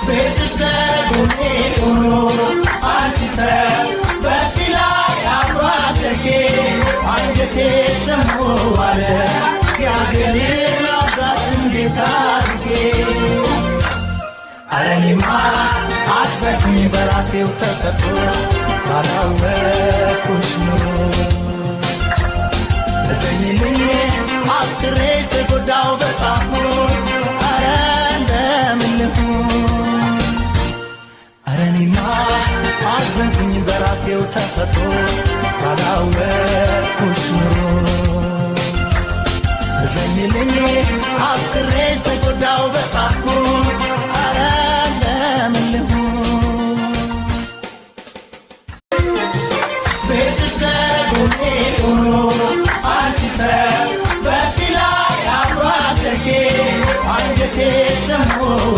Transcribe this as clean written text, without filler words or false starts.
ቤትሽ ከጎኔ ሆኖ አንቺ ሰው በዚህ ላይ አብሮ አደጌ አንገቴ ዘሞ ዋለ ያገሬ ላውጋሽ እንዴት አድርጌ አለኔማ አትዘግኝ በራሴው ተፈጥሮ ካላወኩሽ ኑሮ እዘኝልኝ አፍቅሬሽ ተጎዳው በጣም